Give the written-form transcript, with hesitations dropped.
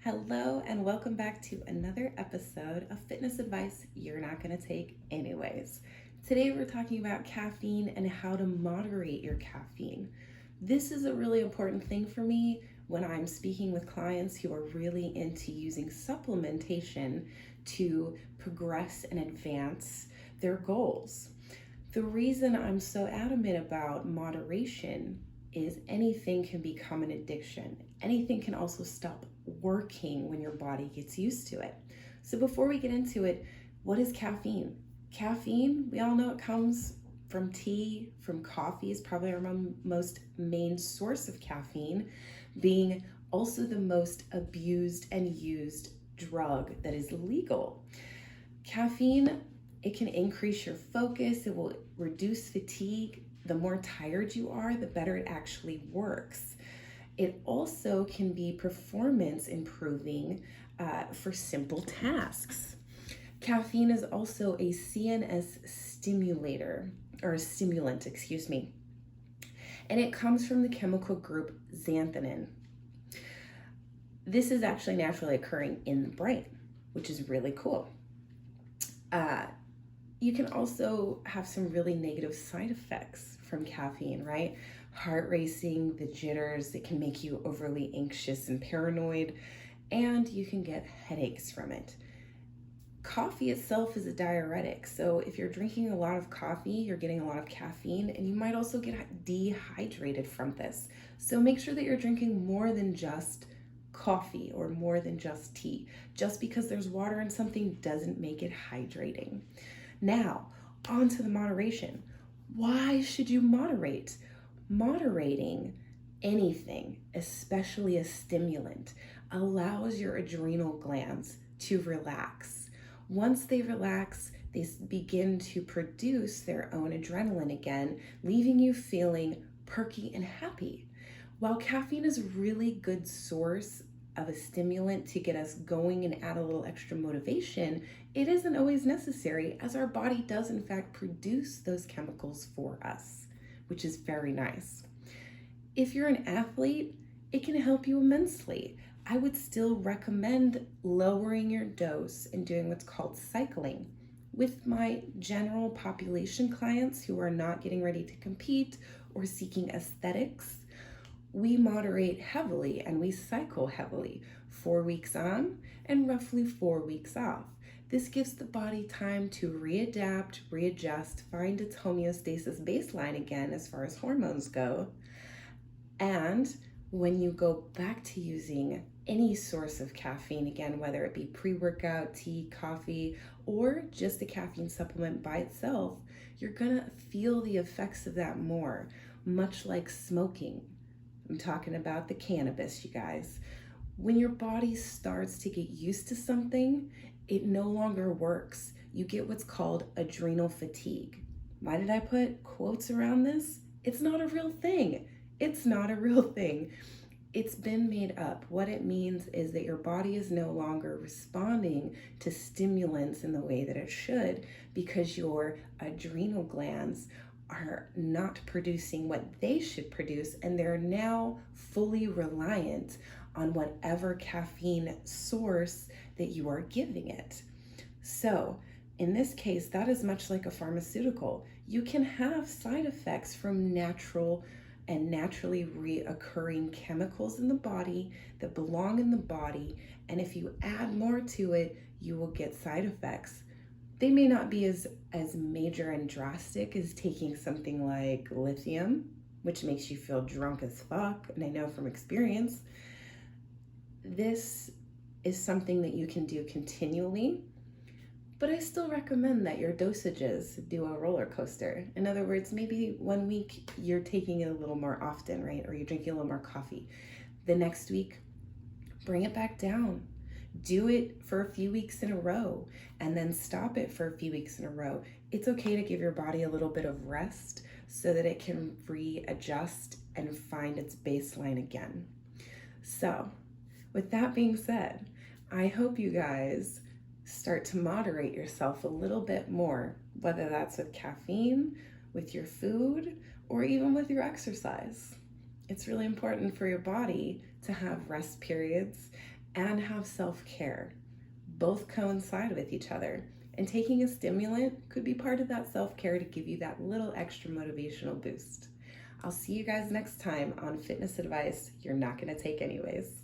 Hello, and welcome back to another episode of fitness advice you're not going to take anyways. Today, we're talking about caffeine and how to moderate your caffeine. This is a really important thing for me when I'm speaking with clients who are really into using supplementation to progress and advance their goals. The reason I'm so adamant about moderation is anything can become an addiction. Anything can also stop working when your body gets used to it. So before we get into it, what is caffeine? Caffeine, we all know it comes from tea, from coffee is probably our most main source of caffeine, being also the most abused and used drug that is legal. Caffeine, it can increase your focus, it will reduce fatigue. The more tired you are, the better it actually works. It also can be performance improving for simple tasks. Caffeine is also a CNS stimulant, and it comes from the chemical group xanthanin. This is actually naturally occurring in the brain, which is really cool. You can also have some really negative side effects from caffeine, right? Heart racing, the jitters, it can make you overly anxious and paranoid, and you can get headaches from it. Coffee itself is a diuretic, so if you're drinking a lot of coffee, you're getting a lot of caffeine, and you might also get dehydrated from this. So make sure that you're drinking more than just coffee or more than just tea. Just because there's water in something doesn't make it hydrating. Now, on to the moderation. Why should you moderate? Moderating anything, especially a stimulant, allows your adrenal glands to relax. Once they relax, they begin to produce their own adrenaline again, leaving you feeling perky and happy. While caffeine is a really good source of a stimulant to get us going and add a little extra motivation, it isn't always necessary, as our body does in fact produce those chemicals for us, which is very nice. If you're an athlete, it can help you immensely. I would still recommend lowering your dose and doing what's called cycling. With my general population clients who are not getting ready to compete or seeking aesthetics, we moderate heavily and we cycle heavily, 4 weeks on and roughly 4 weeks off. This gives the body time to readapt, readjust, find its homeostasis baseline again as far as hormones go. And when you go back to using any source of caffeine, again, whether it be pre-workout, tea, coffee, or just a caffeine supplement by itself, you're gonna feel the effects of that more, much like smoking. I'm talking about the cannabis, you guys. When your body starts to get used to something, it no longer works. You get what's called adrenal fatigue. Why did I put quotes around this? It's not a real thing. It's not a real thing. It's been made up. What it means is that your body is no longer responding to stimulants in the way that it should because your adrenal glands are not producing what they should produce, and they're now fully reliant on whatever caffeine source that you are giving it. So in this case, that is much like a pharmaceutical. You can have side effects from natural and naturally reoccurring chemicals in the body that belong in the body, and if you add more to it, you will get side effects. They may not be as major and drastic as taking something like lithium, which makes you feel drunk as fuck, and I know from experience. This is something that you can do continually, but I still recommend that your dosages do a roller coaster. In other words, maybe 1 week you're taking it a little more often, right? Or you're drinking a little more coffee. The next week, bring it back down. Do it for a few weeks in a row and then stop it for a few weeks in a row. It's okay to give your body a little bit of rest so that it can readjust and find its baseline again. So, with that being said, I hope you guys start to moderate yourself a little bit more, whether that's with caffeine, with your food, or even with your exercise. It's really important for your body to have rest periods and have self-care. Both coincide with each other. And taking a stimulant could be part of that self-care to give you that little extra motivational boost. I'll see you guys next time on fitness advice you're not going to take anyways.